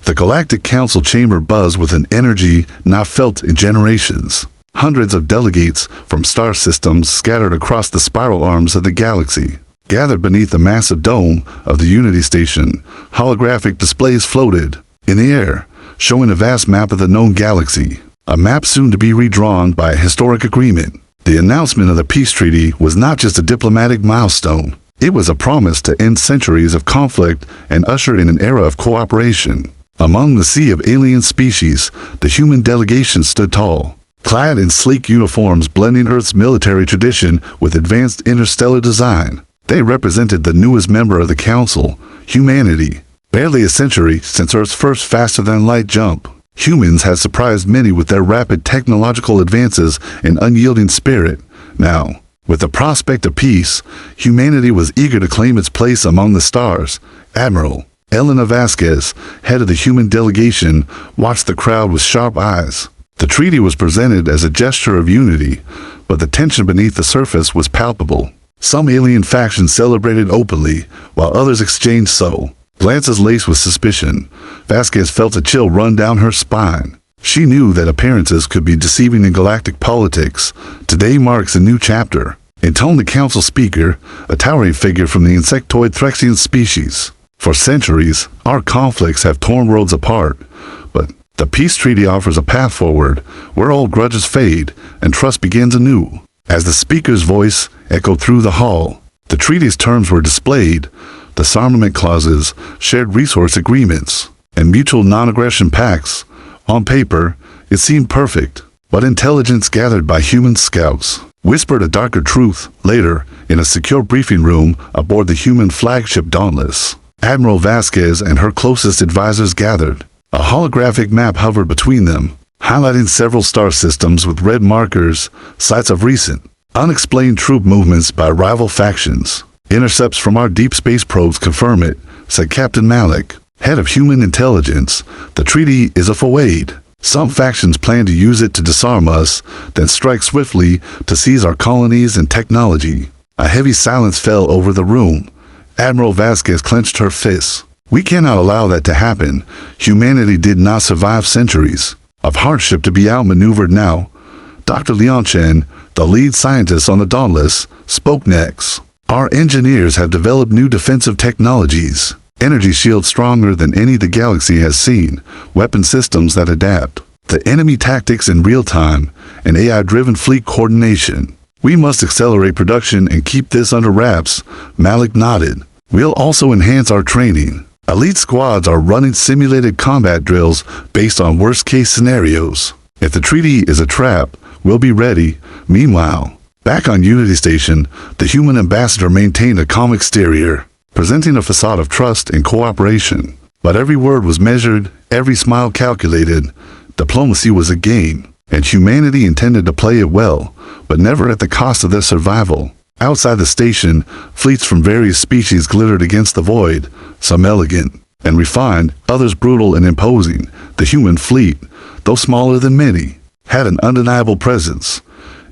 The Galactic Council chamber buzzed with an energy not felt in generations. Hundreds of delegates from star systems scattered across the spiral arms of the galaxy. Gathered beneath the massive dome of the Unity Station, holographic displays floated in the air, showing a vast map of the known galaxy. A map soon to be redrawn by a historic agreement. The announcement of the peace treaty was not just a diplomatic milestone. It was a promise to end centuries of conflict and usher in an era of cooperation. Among the sea of alien species, the human delegation stood tall, clad in sleek uniforms blending Earth's military tradition with advanced interstellar design. They represented the newest member of the Council, humanity. Barely a century since Earth's first faster-than-light jump, humans had surprised many with their rapid technological advances and unyielding spirit. Now, with the prospect of peace, humanity was eager to claim its place among the stars. Admiral Elena Vasquez, head of the human delegation, watched the crowd with sharp eyes. The treaty was presented as a gesture of unity, but the tension beneath the surface was palpable. Some alien factions celebrated openly, while others exchanged subtle glances laced with suspicion. Vasquez felt a chill run down her spine. She knew that appearances could be deceiving in galactic politics. Today marks a new chapter, intoned the council speaker, a towering figure from the insectoid Threxian species. For centuries, our conflicts have torn worlds apart, but the peace treaty offers a path forward where old grudges fade and trust begins anew. As the speaker's voice echoed through the hall, the treaty's terms were displayed: disarmament clauses, shared resource agreements, and mutual non-aggression pacts. On paper, it seemed perfect, but intelligence gathered by human scouts whispered a darker truth. Later, in a secure briefing room aboard the human flagship Dauntless, Admiral Vasquez and her closest advisors gathered. A holographic map hovered between them, highlighting several star systems with red markers, sites of recent, unexplained troop movements by rival factions. Intercepts from our deep space probes confirm it, said Captain Malik, head of human intelligence. The treaty is a faucet. Some factions plan to use it to disarm us, then strike swiftly to seize our colonies and technology. A heavy silence fell over the room. Admiral Vasquez clenched her fists. We cannot allow that to happen. Humanity did not survive centuries of hardship to be outmaneuvered now. Dr. Leon Chen, the lead scientist on the Dauntless, spoke next. Our engineers have developed new defensive technologies. Energy shields stronger than any the galaxy has seen. Weapon systems that adapt the enemy tactics in real time, and AI-driven fleet coordination. We must accelerate production and keep this under wraps. Malik nodded. We'll also enhance our training. Elite squads are running simulated combat drills based on worst-case scenarios. If the treaty is a trap, we'll be ready. Meanwhile, back on Unity Station, the human ambassador maintained a calm exterior, presenting a facade of trust and cooperation. But every word was measured, every smile calculated. Diplomacy was a game, and humanity intended to play it well, but never at the cost of their survival. Outside the station, fleets from various species glittered against the void, some elegant and refined, others brutal and imposing. The human fleet, though smaller than many, had an undeniable presence.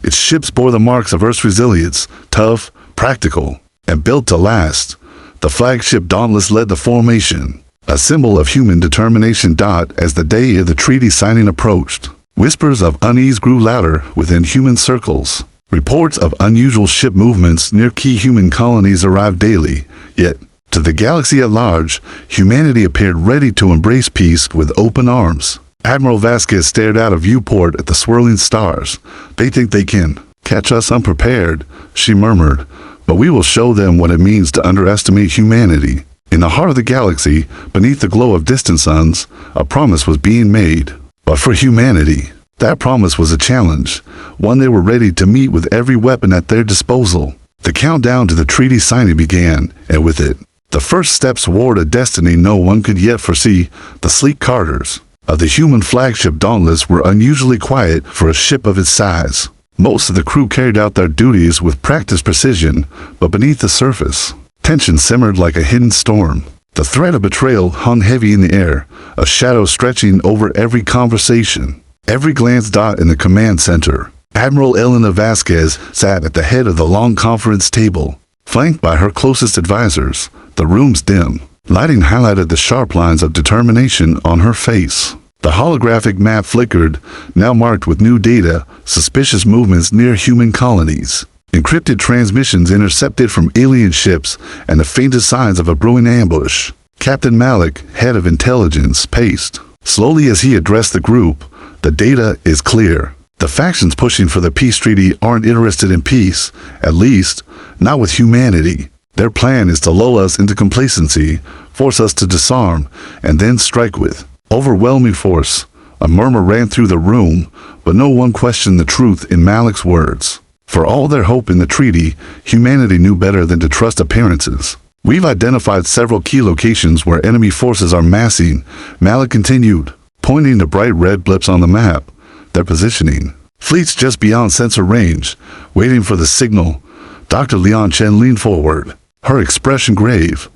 Its ships bore the marks of Earth's resilience, tough, practical, and built to last. The flagship Dauntless led the formation, a symbol of human determination. As the day of the treaty signing approached, whispers of unease grew louder within human circles. Reports of unusual ship movements near key human colonies arrived daily, yet, to the galaxy at large, humanity appeared ready to embrace peace with open arms. Admiral Vasquez stared out a viewport at the swirling stars. They think they can catch us unprepared, she murmured, but we will show them what it means to underestimate humanity. In the heart of the galaxy, beneath the glow of distant suns, a promise was being made. But for humanity, that promise was a challenge, one they were ready to meet with every weapon at their disposal. The countdown to the treaty signing began, and with it, the first steps toward a destiny no one could yet foresee. The sleek carters of the human flagship Dauntless were unusually quiet for a ship of its size. Most of the crew carried out their duties with practiced precision, but beneath the surface, tension simmered like a hidden storm. The threat of betrayal hung heavy in the air, a shadow stretching over every conversation, every glance. In the command center, Admiral Elena Vasquez sat at the head of the long conference table, flanked by her closest advisors. The room's dim, Lighting highlighted the sharp lines of determination on her face. The holographic map flickered, now marked with new data, suspicious movements near human colonies, encrypted transmissions intercepted from alien ships, and the faintest signs of a brewing ambush. Captain Malik, head of intelligence, paced slowly as he addressed the group. The data is clear. The factions pushing for the peace treaty aren't interested in peace, at least, not with humanity. Their plan is to lull us into complacency, force us to disarm, and then strike with overwhelming force. A murmur ran through the room, but no one questioned the truth in Malik's words. For all their hope in the treaty, humanity knew better than to trust appearances. We've identified several key locations where enemy forces are massing, Malik continued, pointing to bright red blips on the map. They're positioning fleets just beyond sensor range, waiting for the signal. Dr. Leon Chen leaned forward, her expression grave.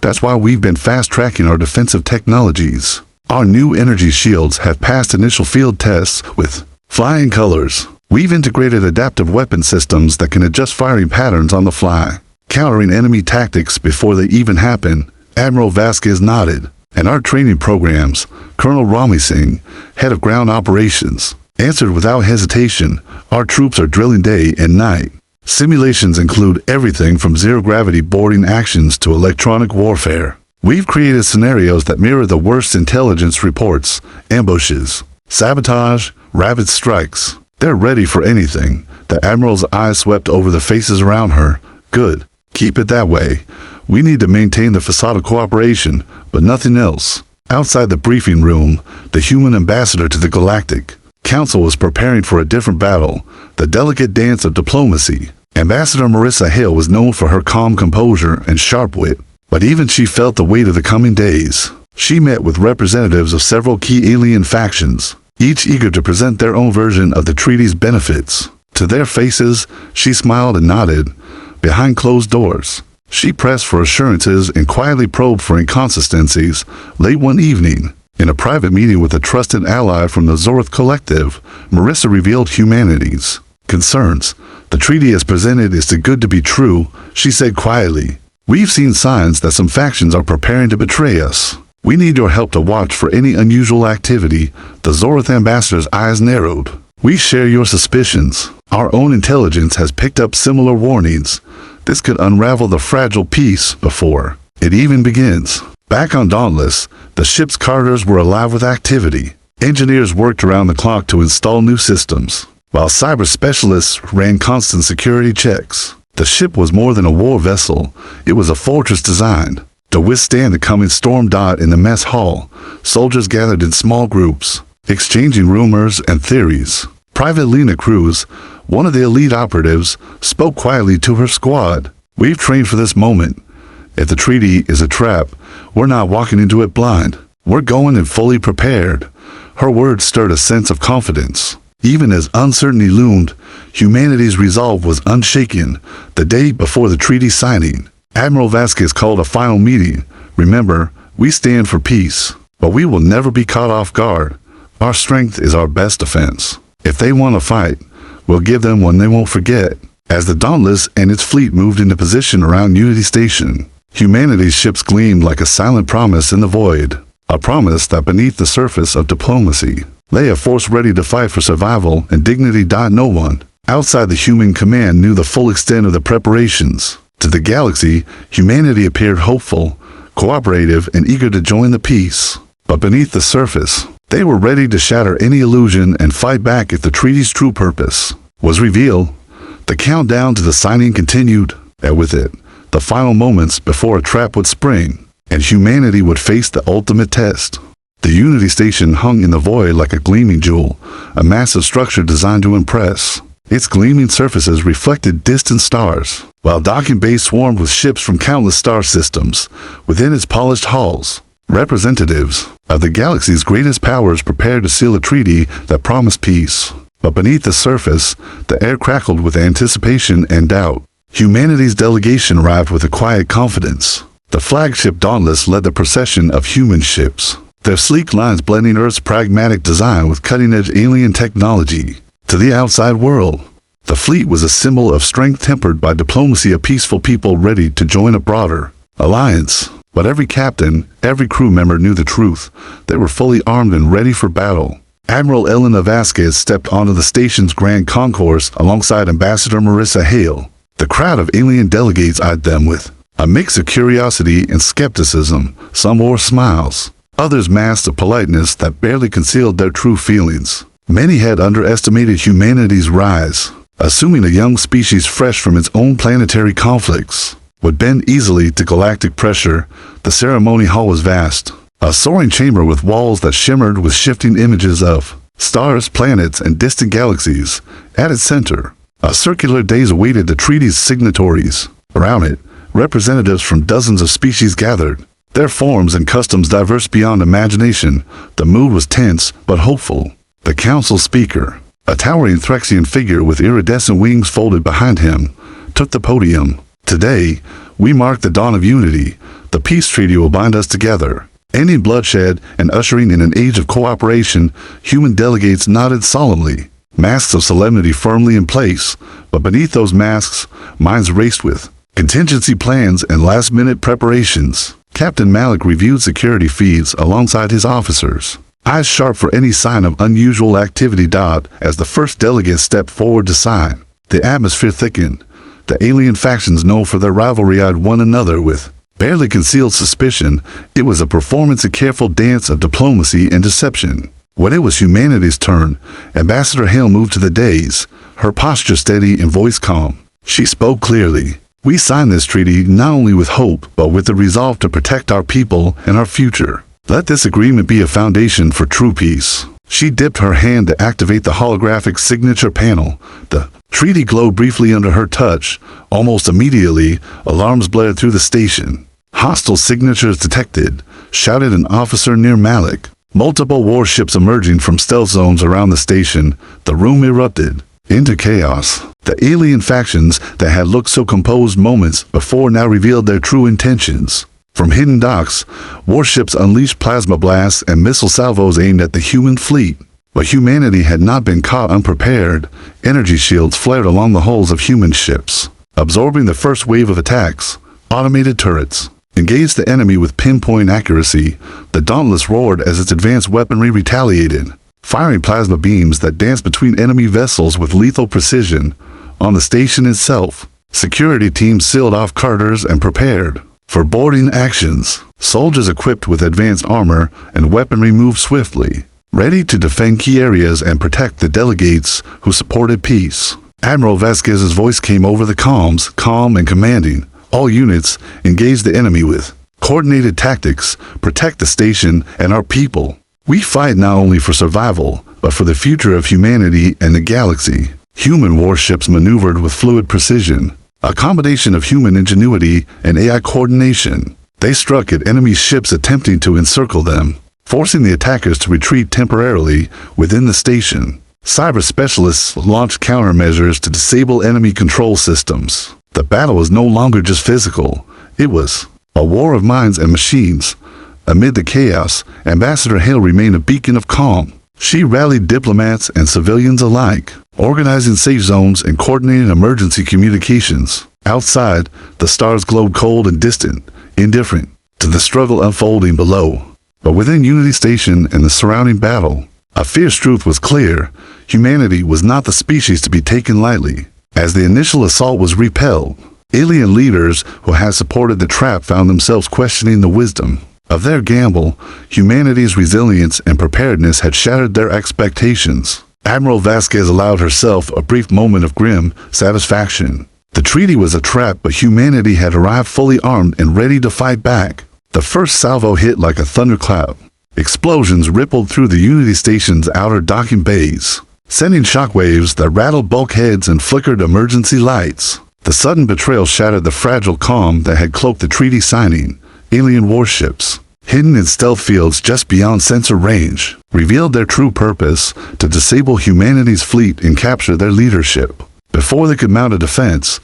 That's why we've been fast-tracking our defensive technologies. Our new energy shields have passed initial field tests with flying colors. We've integrated adaptive weapon systems that can adjust firing patterns on the fly, countering enemy tactics before they even happen. Admiral Vasquez nodded. And our training programs, Colonel Rami Singh, head of ground operations, answered without hesitation. Our troops are drilling day and night. Simulations include everything from zero-gravity boarding actions to electronic warfare. We've created scenarios that mirror the worst intelligence reports, ambushes, sabotage, rapid strikes. They're ready for anything. The Admiral's eyes swept over the faces around her. Good. Keep it that way. We need to maintain the facade of cooperation, but nothing else. Outside the briefing room, the human ambassador to the Galactic Council was preparing for a different battle, the delicate dance of diplomacy. Ambassador Marissa Hale was known for her calm composure and sharp wit, but even she felt the weight of the coming days. She met with representatives of several key alien factions, each eager to present their own version of the treaty's benefits. To their faces, she smiled and nodded. Behind closed doors, she pressed for assurances and quietly probed for inconsistencies. Late one evening, in a private meeting with a trusted ally from the Zorth Collective, Marissa revealed humanity's concerns. The treaty as presented is too good to be true, she said quietly. We've seen signs that some factions are preparing to betray us. We need your help to watch for any unusual activity. The Zorth ambassador's eyes narrowed. We share your suspicions. Our own intelligence has picked up similar warnings. This could unravel the fragile peace before it even begins. Back on Dauntless, the ship's corridors were alive with activity. Engineers worked around the clock to install new systems, while cyber specialists ran constant security checks. The ship was more than a war vessel. It was a fortress designed to withstand the coming storm. In the mess hall, soldiers gathered in small groups, exchanging rumors and theories. Private Lena Cruz, one of the elite operatives, spoke quietly to her squad. We've trained for this moment. If the treaty is a trap, we're not walking into it blind. We're going in fully prepared. Her words stirred a sense of confidence. Even as uncertainty loomed, humanity's resolve was unshaken. The day before the treaty signing, Admiral Vasquez called a final meeting. Remember, we stand for peace, but we will never be caught off guard. Our strength is our best defense. If they want to fight, we'll give them one they won't forget. As the Dauntless and its fleet moved into position around Unity Station, humanity's ships gleamed like a silent promise in the void. A promise that beneath the surface of diplomacy lay a force ready to fight for survival and dignity. No one outside the human command knew the full extent of the preparations. To the galaxy, humanity appeared hopeful, cooperative, and eager to join the peace. But beneath the surface, they were ready to shatter any illusion and fight back if the treaty's true purpose was revealed. The countdown to the signing continued, and with it, the final moments before a trap would spring, and humanity would face the ultimate test. The Unity Station hung in the void like a gleaming jewel, a massive structure designed to impress. Its gleaming surfaces reflected distant stars, while docking bays swarmed with ships from countless star systems. Within its polished halls, representatives of the galaxy's greatest powers prepared to seal a treaty that promised peace. But beneath the surface, the air crackled with anticipation and doubt. Humanity's delegation arrived with a quiet confidence. The flagship Dauntless led the procession of human ships, their sleek lines blending Earth's pragmatic design with cutting-edge alien technology. To the outside world, the fleet was a symbol of strength tempered by diplomacy, a peaceful people ready to join a broader alliance. But every captain, every crew member knew the truth. They were fully armed and ready for battle. Admiral Elena Vasquez stepped onto the station's grand concourse alongside Ambassador Marissa Hale. The crowd of alien delegates eyed them with a mix of curiosity and skepticism. Some wore smiles. Others masked a politeness that barely concealed their true feelings. Many had underestimated humanity's rise, assuming a young species fresh from its own planetary conflicts would bend easily to galactic pressure. The ceremony hall was vast, a soaring chamber with walls that shimmered with shifting images of stars, planets, and distant galaxies. At its center, a circular dais awaited the treaty's signatories. Around it, representatives from dozens of species gathered, their forms and customs diverse beyond imagination. The mood was tense but hopeful. The council speaker, a towering Threxian figure with iridescent wings folded behind him, took the podium. Today, we mark the dawn of unity. The peace treaty will bind us together, ending bloodshed and ushering in an age of cooperation. Human delegates nodded solemnly, masks of solemnity firmly in place, but beneath those masks, minds raced with contingency plans and last-minute preparations. Captain Malik reviewed security feeds alongside his officers, eyes sharp for any sign of unusual activity. As the first delegate stepped forward to sign, the atmosphere thickened. The alien factions, known for their rivalry, eyed one another with barely concealed suspicion. It was a performance, a careful dance of diplomacy and deception. When it was humanity's turn, Ambassador Hale moved to the dais, her posture steady and voice calm. She spoke clearly. We signed this treaty not only with hope, but with the resolve to protect our people and our future. Let this agreement be a foundation for true peace. She dipped her hand to activate the holographic signature panel. The treaty glowed briefly under her touch. Almost immediately, alarms blared through the station. Hostile signatures detected, shouted an officer near Malik. Multiple warships emerging from stealth zones around the station. The room erupted into chaos. The alien factions that had looked so composed moments before now revealed their true intentions. From hidden docks, warships unleashed plasma blasts and missile salvos aimed at the human fleet. But humanity had not been caught unprepared. Energy shields flared along the hulls of human ships, absorbing the first wave of attacks. Automated turrets engaged the enemy with pinpoint accuracy. The Dauntless roared as its advanced weaponry retaliated, firing plasma beams that danced between enemy vessels with lethal precision. On the station itself, security teams sealed off carters and prepared for boarding actions. Soldiers equipped with advanced armor and weaponry moved swiftly, ready to defend key areas and protect the delegates who supported peace. Admiral Vasquez's voice came over the comms, calm and commanding. All units, engage the enemy with coordinated tactics. Protect the station and our people. We fight not only for survival, but for the future of humanity and the galaxy. Human warships maneuvered with fluid precision, a combination of human ingenuity and AI coordination. They struck at enemy ships attempting to encircle them, forcing the attackers to retreat temporarily within the station. Cyber specialists launched countermeasures to disable enemy control systems. The battle was no longer just physical. It was a war of minds and machines. Amid the chaos, Ambassador Hale remained a beacon of calm. She rallied diplomats and civilians alike, organizing safe zones and coordinating emergency communications. Outside, the stars glowed cold and distant, indifferent to the struggle unfolding below. But within Unity Station and the surrounding battle, a fierce truth was clear. Humanity was not the species to be taken lightly. As the initial assault was repelled, alien leaders who had supported the trap found themselves questioning the wisdom of their gamble. Humanity's resilience and preparedness had shattered their expectations. Admiral Vasquez allowed herself a brief moment of grim satisfaction. The treaty was a trap, but humanity had arrived fully armed and ready to fight back. The first salvo hit like a thunderclap. Explosions rippled through the Unity Station's outer docking bays, sending shockwaves that rattled bulkheads and flickered emergency lights. The sudden betrayal shattered the fragile calm that had cloaked the treaty signing. Alien warships, hidden in stealth fields just beyond sensor range, revealed their true purpose: to disable humanity's fleet and capture their leadership before they could mount a defense.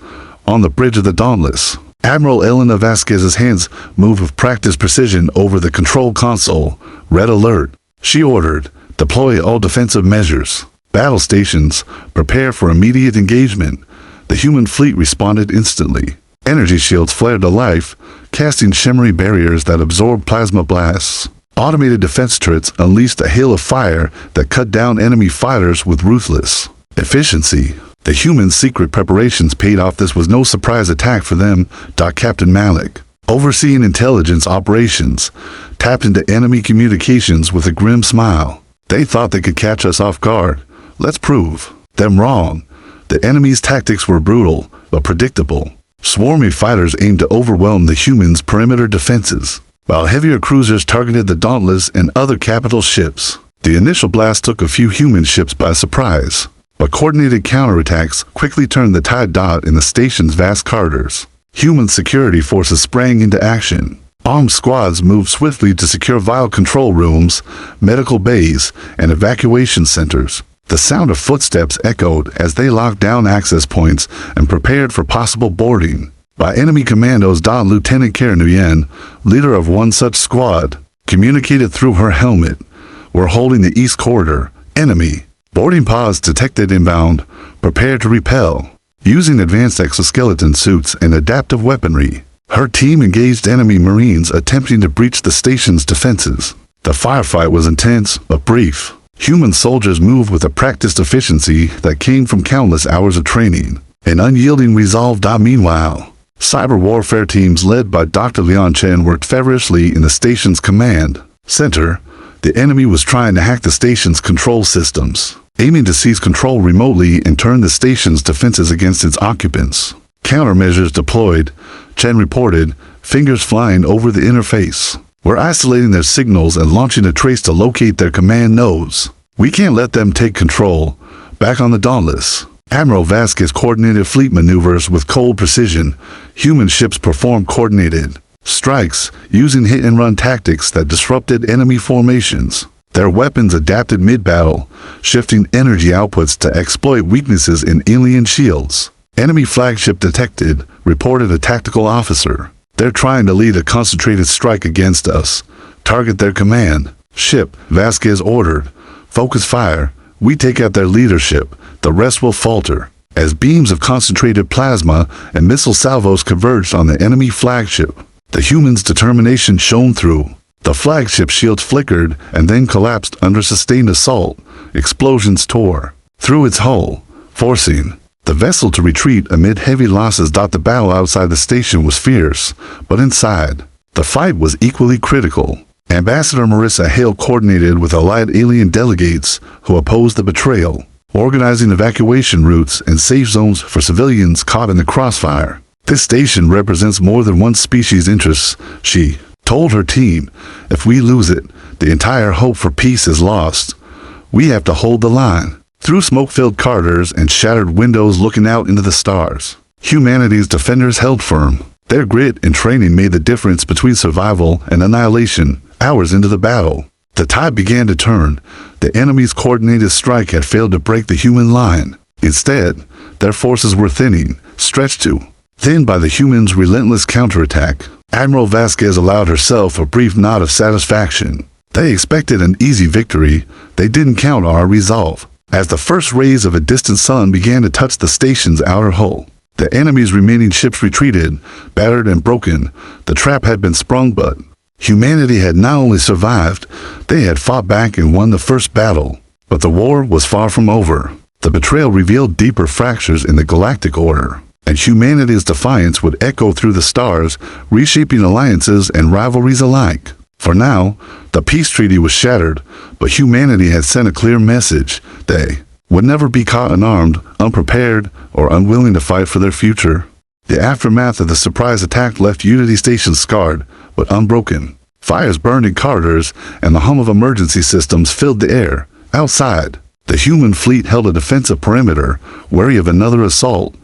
On the bridge of the Dauntless, Admiral Elena Vasquez's hands moved with practiced precision over the control console. Red alert. She ordered, deploy all defensive measures. Battle stations, prepare for immediate engagement. The human fleet responded instantly. Energy shields flared to life, casting shimmery barriers that absorbed plasma blasts. Automated defense turrets unleashed a hail of fire that cut down enemy fighters with ruthless efficiency. The humans' secret preparations paid off. This was no surprise attack for them. Captain Malik, overseeing intelligence operations, tapped into enemy communications with a grim smile. They thought they could catch us off guard. Let's prove them wrong. The enemy's tactics were brutal, but predictable. Swarmy fighters aimed to overwhelm the humans' perimeter defenses, while heavier cruisers targeted the Dauntless and other capital ships. The initial blast took a few human ships by surprise, but coordinated counterattacks quickly turned the tide. In the station's vast corridors, human security forces sprang into action. Armed squads moved swiftly to secure vital control rooms, medical bays, and evacuation centers. The sound of footsteps echoed as they locked down access points and prepared for possible boarding by enemy commandos. Lieutenant Kara Nguyen, leader of one such squad, communicated through her helmet. We're holding the east corridor. Enemy boarding pods detected inbound. Prepare to repel. Using advanced exoskeleton suits and adaptive weaponry, her team engaged enemy marines attempting to breach the station's defenses. The firefight was intense but brief. Human soldiers moved with a practiced efficiency that came from countless hours of training and unyielding resolve. Meanwhile, cyber warfare teams led by Dr. Leon Chen worked feverishly in the station's command center. The enemy was trying to hack the station's control systems, aiming to seize control remotely and turn the station's defenses against its occupants. Countermeasures deployed, Chen reported, fingers flying over the interface. We're isolating their signals and launching a trace to locate their command nodes. We can't let them take control. Back on the Dauntless, Admiral Vasquez coordinated fleet maneuvers with cold precision. Human ships performed coordinated strikes, using hit-and-run tactics that disrupted enemy formations. Their weapons adapted mid-battle, shifting energy outputs to exploit weaknesses in alien shields. Enemy flagship detected, reported a tactical officer. They're trying to lead a concentrated strike against us. Target their command ship, Vasquez ordered. Focus fire. We take out their leadership. The rest will falter. As beams of concentrated plasma and missile salvos converged on the enemy flagship, the humans' determination shone through. The flagship shields flickered and then collapsed under sustained assault. Explosions tore through its hull, forcing the vessel to retreat amid heavy losses. The battle outside the station was fierce, but inside, the fight was equally critical. Ambassador Marissa Hale coordinated with allied alien delegates who opposed the betrayal, organizing evacuation routes and safe zones for civilians caught in the crossfire. This station represents more than one species' interests, she told her team. If we lose it, the entire hope for peace is lost. We have to hold the line. Through smoke-filled corridors and shattered windows looking out into the stars, humanity's defenders held firm. Their grit and training made the difference between survival and annihilation. Hours into the battle, the tide began to turn. The enemy's coordinated strike had failed to break the human line. Instead, their forces were thinning, stretched too thin by the humans' relentless counterattack. Admiral Vasquez allowed herself a brief nod of satisfaction. They expected an easy victory. They didn't count on our resolve. As the first rays of a distant sun began to touch the station's outer hull, the enemy's remaining ships retreated, battered and broken. The trap had been sprung, but humanity had not only survived, they had fought back and won the first battle. But the war was far from over. The betrayal revealed deeper fractures in the Galactic Order, and humanity's defiance would echo through the stars, reshaping alliances and rivalries alike. For now, the peace treaty was shattered, but humanity had sent a clear message. They would never be caught unarmed, unprepared, or unwilling to fight for their future. The aftermath of the surprise attack left Unity Station scarred, but unbroken. Fires burned in corridors, and the hum of emergency systems filled the air. Outside, the human fleet held a defensive perimeter, wary of another assault.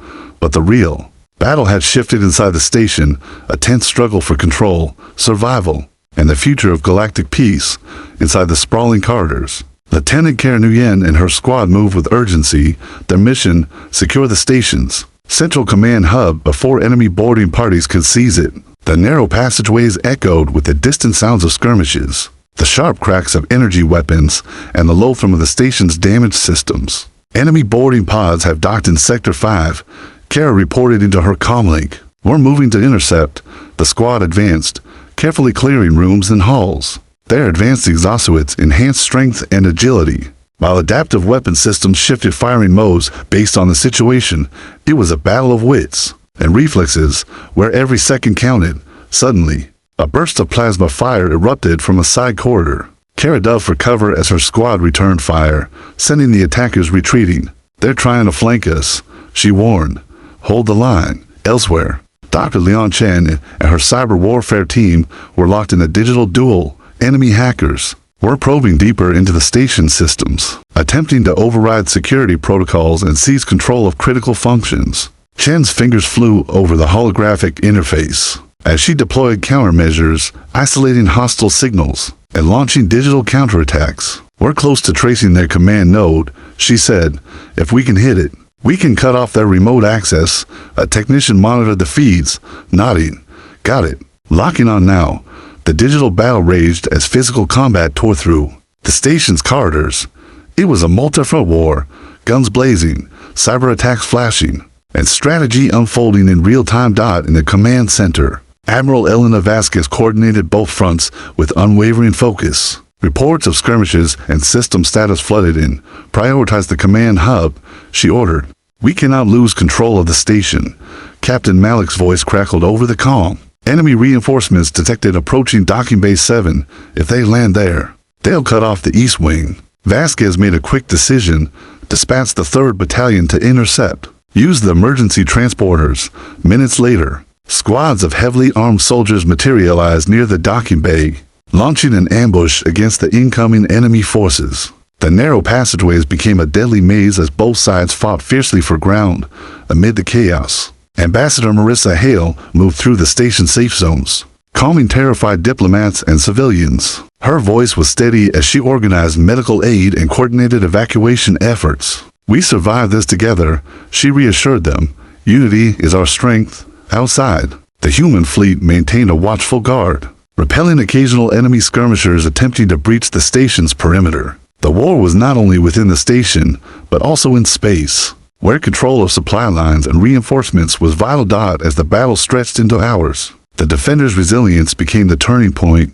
But the real battle had shifted inside the station, a tense struggle for control, survival, and the future of galactic peace. Inside the sprawling corridors, Lieutenant Kara Nguyen and her squad moved with urgency. Their mission, secure the station's central command hub before enemy boarding parties could seize it. The narrow passageways echoed with the distant sounds of skirmishes, the sharp cracks of energy weapons, and the low thrum of the station's damaged systems. Enemy boarding pods have docked in Sector 5, Kara reported into her comlink. We're moving to intercept. The squad advanced, carefully clearing rooms and halls. Their advanced exosuits enhanced strength and agility, while adaptive weapon systems shifted firing modes based on the situation. It was a battle of wits and reflexes, where every second counted. Suddenly, a burst of plasma fire erupted from a side corridor. Kara dove for cover as her squad returned fire, sending the attackers retreating. "They're trying to flank us," she warned. "Hold the line." Elsewhere, Dr. Leon Chen and her cyber warfare team were locked in a digital duel. Enemy hackers were probing deeper into the station systems, attempting to override security protocols and seize control of critical functions. Chen's fingers flew over the holographic interface as she deployed countermeasures, isolating hostile signals and launching digital counterattacks. "We're close to tracing their command node," she said. "If we can hit it, we can cut off their remote access." A technician monitored the feeds, nodding. "Got it. Locking on now." The digital battle raged as physical combat tore through the station's corridors. It was a multi-front war, guns blazing, cyber attacks flashing, and strategy unfolding in real time. In the command center, Admiral Elena Vasquez coordinated both fronts with unwavering focus. Reports of skirmishes and system status flooded in. "Prioritize the command hub," she ordered. "We cannot lose control of the station." Captain Malik's voice crackled over the comm. "Enemy reinforcements detected approaching Docking Bay 7. If they land there, they'll cut off the east wing." Vasquez made a quick decision. Dispatch the 3rd Battalion to intercept. Use the emergency transporters. Minutes later, squads of heavily armed soldiers materialized near the docking bay, launching an ambush against the incoming enemy forces. The narrow passageways became a deadly maze as both sides fought fiercely for ground. Amid the chaos, Ambassador Marissa Hale moved through the station safe zones, calming terrified diplomats and civilians. Her voice was steady as she organized medical aid and coordinated evacuation efforts. "We survived this together," she reassured them. "Unity is our strength." Outside, the human fleet maintained a watchful guard, repelling occasional enemy skirmishers attempting to breach the station's perimeter. The war was not only within the station, but also in space, where control of supply lines and reinforcements was vital. As the battle stretched into hours, the defenders' resilience became the turning point.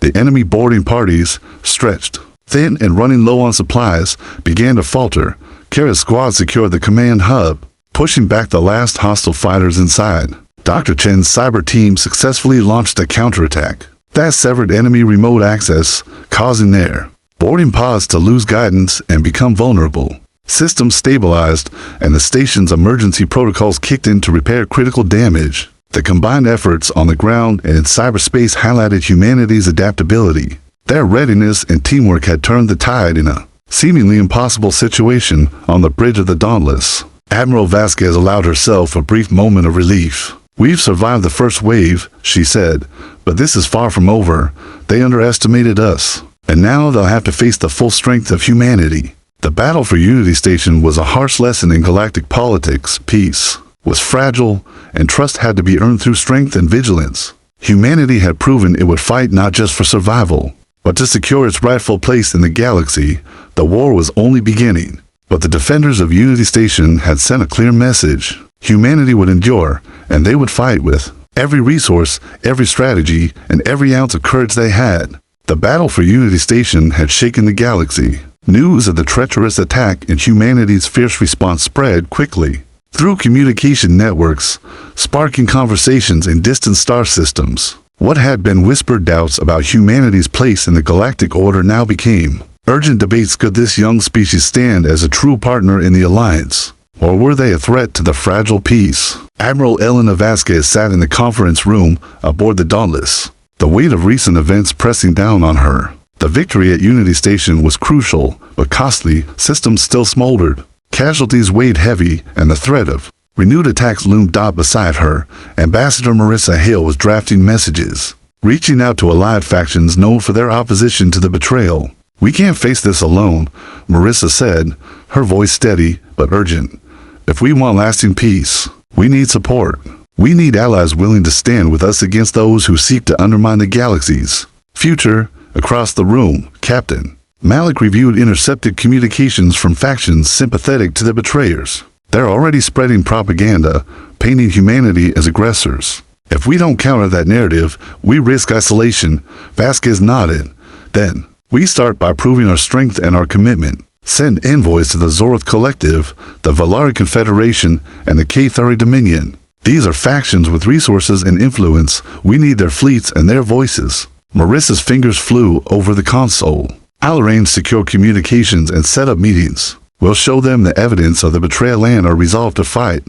The enemy boarding parties, stretched thin and running low on supplies, began to falter. Kara's squad secured the command hub, pushing back the last hostile fighters inside. Dr. Chen's cyber team successfully launched a counterattack that severed enemy remote access, causing their boarding pods to lose guidance and become vulnerable. Systems stabilized, and the station's emergency protocols kicked in to repair critical damage. The combined efforts on the ground and in cyberspace highlighted humanity's adaptability. Their readiness and teamwork had turned the tide in a seemingly impossible situation on the bridge of the Dauntless. Admiral Vasquez allowed herself a brief moment of relief. "We've survived the first wave," she said, "but this is far from over. They underestimated us, and now they'll have to face the full strength of humanity." The battle for Unity Station was a harsh lesson in galactic politics. Peace was fragile, and trust had to be earned through strength and vigilance. Humanity had proven it would fight not just for survival, but to secure its rightful place in the galaxy. The war was only beginning, but the defenders of Unity Station had sent a clear message. Humanity would endure, and they would fight with every resource, every strategy, and every ounce of courage they had. The battle for Unity Station had shaken the galaxy. News of the treacherous attack and humanity's fierce response spread quickly through communication networks, sparking conversations in distant star systems. What had been whispered doubts about humanity's place in the galactic order now became urgent debates. Could this young species stand as a true partner in the alliance, or were they a threat to the fragile peace? Admiral Elena Vasquez sat in the conference room aboard the Dauntless, the weight of recent events pressing down on her. The victory at Unity Station was crucial, but costly. Systems still smoldered. Casualties weighed heavy, and the threat of renewed attacks loomed. Beside her, Ambassador Marissa Hale was drafting messages, reaching out to allied factions known for their opposition to the betrayal. "We can't face this alone," Marissa said, her voice steady but urgent. "If we want lasting peace, we need support. We need allies willing to stand with us against those who seek to undermine the galaxy's future." Across the room, Captain Malik reviewed intercepted communications from factions sympathetic to the betrayers. "They're already spreading propaganda," painting humanity as aggressors. If we don't counter that narrative, we risk isolation. Vasquez nodded. Then, we start by proving our strength and our commitment. Send envoys to the Zoroth Collective, the Valari Confederation, and the Kathari Dominion. These are factions with resources and influence. We need their fleets and their voices. Marissa's fingers flew over the console. I'll arrange secure communications and set up meetings. We'll show them the evidence of the betrayal and our resolve to fight.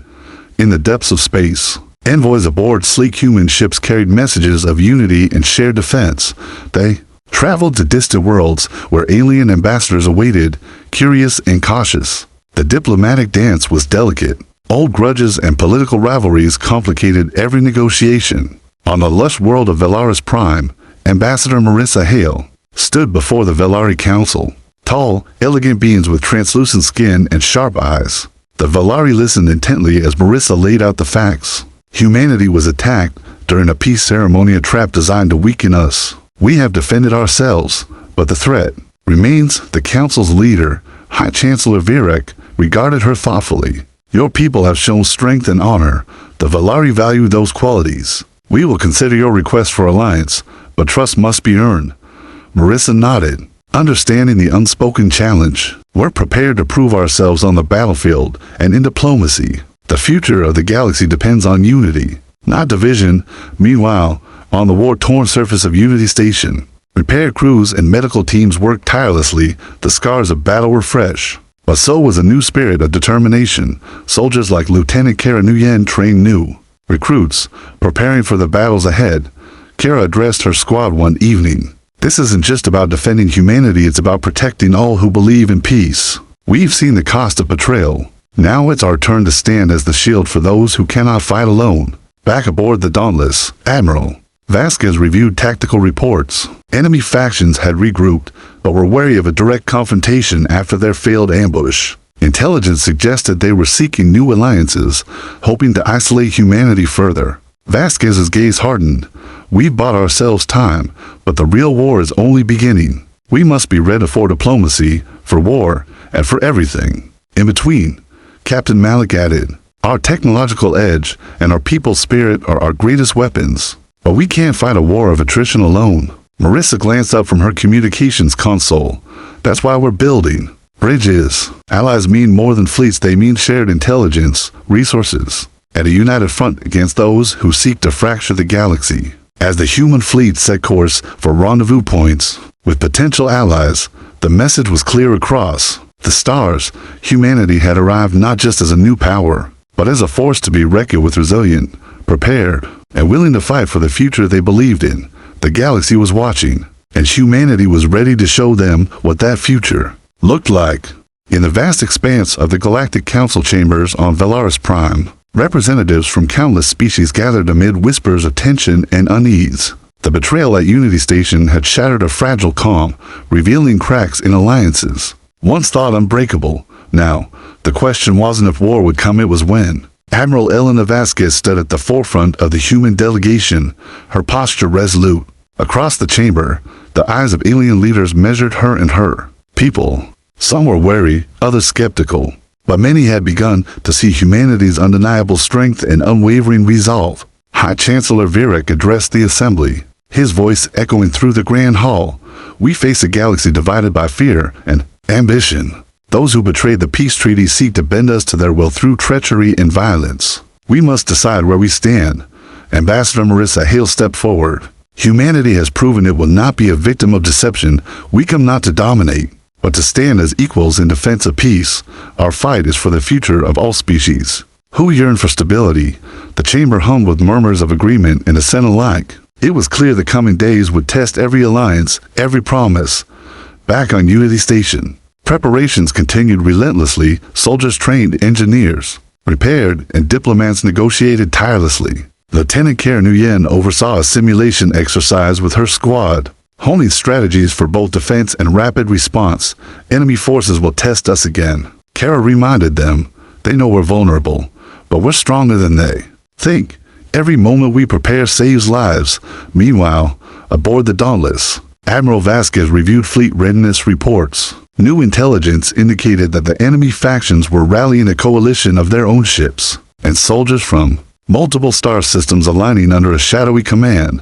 In the depths of space, envoys aboard sleek human ships carried messages of unity and shared defense. They traveled to distant worlds where alien ambassadors awaited, curious and cautious. The diplomatic dance was delicate. Old grudges and political rivalries complicated every negotiation. On the lush world of Velaris Prime, Ambassador Marissa Hale stood before the Velari Council. Tall, elegant beings with translucent skin and sharp eyes. The Velari listened intently as Marissa laid out the facts. Humanity was attacked during a peace ceremony, a trap designed to weaken us. We have defended ourselves, but the threat remains. The Council's leader, High Chancellor Virek, regarded her thoughtfully. Your people have shown strength and honor. The Velari value those qualities. We will consider your request for alliance, but trust must be earned. Marissa nodded, understanding the unspoken challenge. We're prepared to prove ourselves on the battlefield and in diplomacy. The future of the galaxy depends on unity, not division. Meanwhile, on the war-torn surface of Unity Station, repair crews and medical teams worked tirelessly. The scars of battle were fresh, but so was a new spirit of determination. Soldiers like Lieutenant Kara Nguyen trained new recruits, preparing for the battles ahead. Kara addressed her squad one evening. This isn't just about defending humanity, it's about protecting all who believe in peace. We've seen the cost of betrayal. Now it's our turn to stand as the shield for those who cannot fight alone. Back aboard the Dauntless, Admiral Vasquez reviewed tactical reports. Enemy factions had regrouped, but were wary of a direct confrontation after their failed ambush. Intelligence suggested they were seeking new alliances, hoping to isolate humanity further. Vasquez's gaze hardened. We've bought ourselves time, but the real war is only beginning. We must be ready for diplomacy, for war, and for everything in between. Captain Malik added, our technological edge and our people's spirit are our greatest weapons. But we can't fight a war of attrition alone. Marissa glanced up from her communications console. That's why we're building bridges. Allies mean more than fleets, they mean shared intelligence, resources, and a united front against those who seek to fracture the galaxy. As the human fleet set course for rendezvous points with potential allies, the message was clear across the stars. Humanity had arrived not just as a new power, but as a force to be reckoned with, resilient, prepared, and willing to fight for the future they believed in. The galaxy was watching, and humanity was ready to show them what that future looked like. In the vast expanse of the Galactic Council chambers on Velaris Prime, representatives from countless species gathered amid whispers of tension and unease. The betrayal at Unity Station had shattered a fragile calm, revealing cracks in alliances. Once thought unbreakable, now, the question wasn't if war would come, it was when. Admiral Elena Vasquez stood at the forefront of the human delegation, her posture resolute. Across the chamber, the eyes of alien leaders measured her and her people. Some were wary, others skeptical, but many had begun to see humanity's undeniable strength and unwavering resolve. High Chancellor Virek addressed the assembly, his voice echoing through the grand hall. We face a galaxy divided by fear and ambition. Those who betrayed the peace treaty seek to bend us to their will through treachery and violence. We must decide where we stand. Ambassador Marissa Hale stepped forward. Humanity has proven it will not be a victim of deception. We come not to dominate, but to stand as equals in defense of peace. Our fight is for the future of all species who yearn for stability. The chamber hummed with murmurs of agreement and assent alike. It was clear the coming days would test every alliance, every promise. Back on Unity Station, preparations continued relentlessly. Soldiers trained, engineers repaired, and diplomats negotiated tirelessly. Lieutenant Kara Nguyen oversaw a simulation exercise with her squad, honing strategies for both defense and rapid response. Enemy forces will test us again. Kara reminded them, they know we're vulnerable, but we're stronger than they think. Every moment we prepare saves lives. Meanwhile, aboard the Dauntless, Admiral Vasquez reviewed fleet readiness reports. New intelligence indicated that the enemy factions were rallying a coalition of their own ships. and soldiers from multiple star systems aligning under a shadowy command.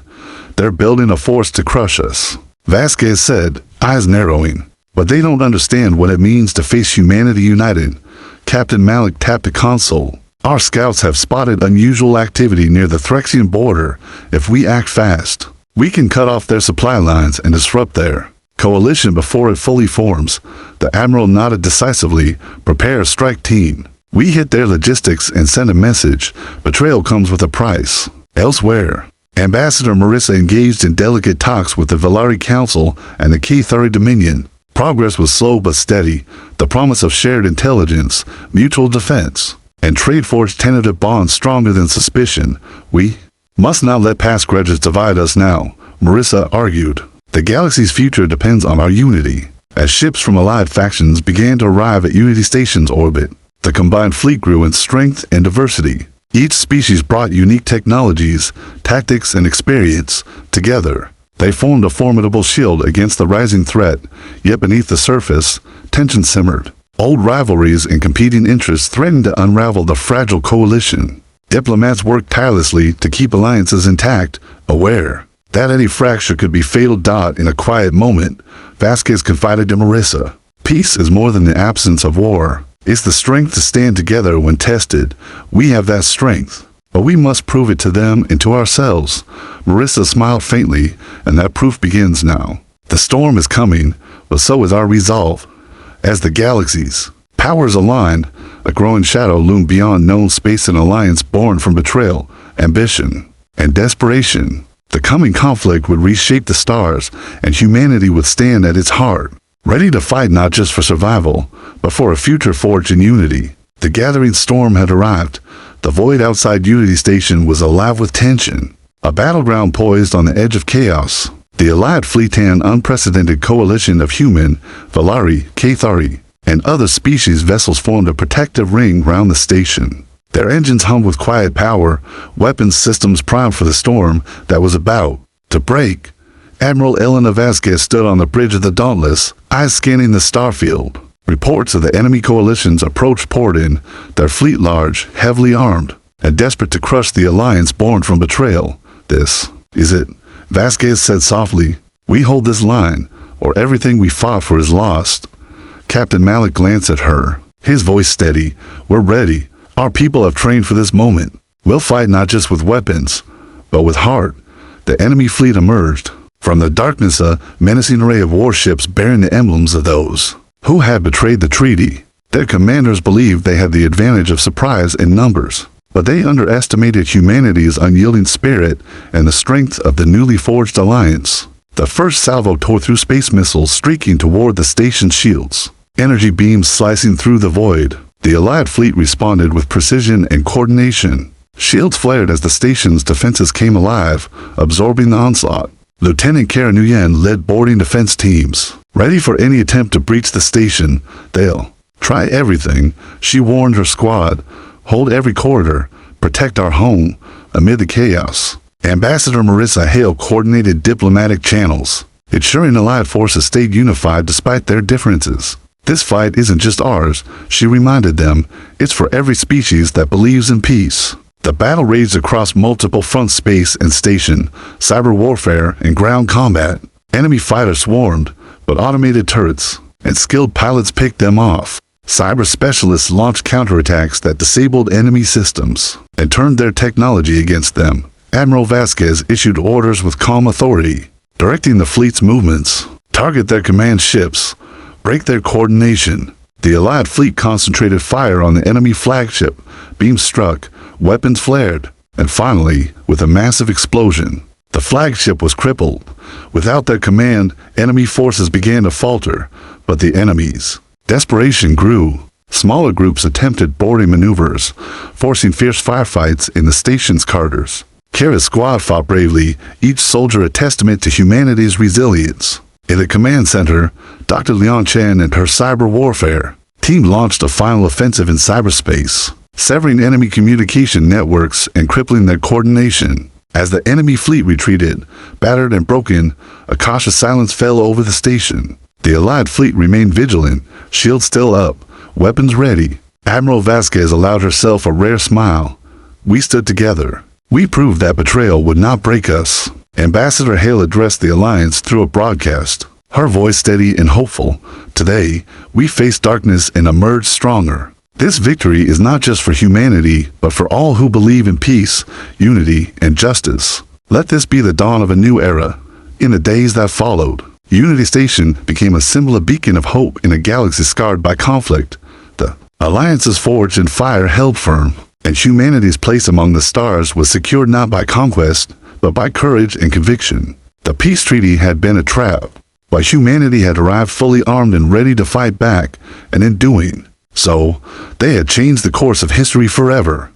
They're building a force to crush us, Vasquez said, eyes narrowing. But they don't understand what it means to face humanity united. Captain Malik tapped the console. Our scouts have spotted unusual activity near the Threxian border. If we act fast, we can cut off their supply lines and disrupt their coalition before it fully forms. The Admiral nodded decisively. Prepare a strike team. We hit their logistics and send a message. Betrayal comes with a price. Elsewhere, Ambassador Marissa engaged in delicate talks with the Valari Council and the K-Thari Dominion. Progress was slow but steady. The promise of shared intelligence, mutual defense, and trade forged tentative bonds stronger than suspicion. We must not let past grudges divide us now, Marissa argued. The galaxy's future depends on our unity. As ships from allied factions began to arrive at Unity Station's orbit, the combined fleet grew in strength and diversity. Each species brought unique technologies, tactics, and experience. Together, they formed a formidable shield against the rising threat, yet beneath the surface, tension simmered. Old rivalries and competing interests threatened to unravel the fragile coalition. Diplomats worked tirelessly to keep alliances intact, aware that any fracture could be fatal. In a quiet moment, Vasquez confided to Marissa, "Peace is more than the absence of war. It's the strength to stand together when tested. We have that strength, but we must prove it to them and to ourselves." Marissa smiled faintly, "And that proof begins now. The storm is coming, but so is our resolve." As the galaxies' powers aligned, a growing shadow loomed beyond known space, an alliance born from betrayal, ambition, and desperation. The coming conflict would reshape the stars, and humanity would stand at its heart, ready to fight not just for survival, but for a future forged in unity. The gathering storm had arrived. The void outside Unity Station was alive with tension, a battleground poised on the edge of chaos. The Allied fleet, an unprecedented coalition of human, Valari, K-Thari, and other species vessels formed a protective ring round the station. Their engines hummed with quiet power, weapons systems primed for the storm that was about to break. Admiral Elena Vasquez stood on the bridge of the Dauntless, eyes scanning the starfield. Reports of the enemy coalition's approach poured in, their fleet large, heavily armed, and desperate to crush the alliance born from betrayal. "This is it," Vasquez said softly. "We hold this line, or everything we fought for is lost." Captain Malik glanced at her, his voice steady. "We're ready. Our people have trained for this moment. We'll fight not just with weapons, but with heart." The enemy fleet emerged. From the darkness, a menacing array of warships bearing the emblems of those who had betrayed the treaty. Their commanders believed they had the advantage of surprise in numbers, but they underestimated humanity's unyielding spirit and the strength of the newly forged alliance. The first salvo tore through space missiles streaking toward the station's shields, energy beams slicing through the void. The Allied fleet responded with precision and coordination. Shields flared as the station's defenses came alive, absorbing the onslaught. Lieutenant Kara Nguyen led boarding defense teams, ready for any attempt to breach the station. "They'll try everything," she warned her squad. "Hold every corridor, protect our home." Amid the chaos, Ambassador Marissa Hale coordinated diplomatic channels, ensuring Allied forces stayed unified despite their differences. "This fight isn't just ours," she reminded them. "It's for every species that believes in peace." The battle raged across multiple fronts: space and station, cyber warfare, and ground combat. Enemy fighters swarmed, but automated turrets and skilled pilots picked them off. Cyber specialists launched counterattacks that disabled enemy systems and turned their technology against them. Admiral Vasquez issued orders with calm authority, directing the fleet's movements. Target their command ships, break their coordination. The Allied fleet concentrated fire on the enemy flagship. Beams struck, weapons flared, and finally, with a massive explosion, the flagship was crippled. Without their command, enemy forces began to falter, but the enemy's desperation grew. Smaller groups attempted boarding maneuvers, forcing fierce firefights in the station's carters. Kara's squad fought bravely, each soldier a testament to humanity's resilience. In the command center, Dr. Leon Chen and her cyber warfare team launched a final offensive in cyberspace, severing enemy communication networks and crippling their coordination. As the enemy fleet retreated, battered and broken, a cautious silence fell over the station. The Allied fleet remained vigilant, shields still up, weapons ready. Admiral Vasquez allowed herself a rare smile. we stood together. We proved that betrayal would not break us. Ambassador Hale addressed the Alliance through a broadcast, her voice steady and hopeful. Today, we face darkness and emerge stronger. This victory is not just for humanity, but for all who believe in peace, unity, and justice. Let this be the dawn of a new era. In the days that followed, Unity Station became a symbol, a beacon of hope in a galaxy scarred by conflict. The Alliance's forged in fire held firm, and humanity's place among the stars was secured not by conquest, but by courage and conviction. The peace treaty had been a trap, while humanity had arrived fully armed and ready to fight back, and in doing so, they had changed the course of history forever.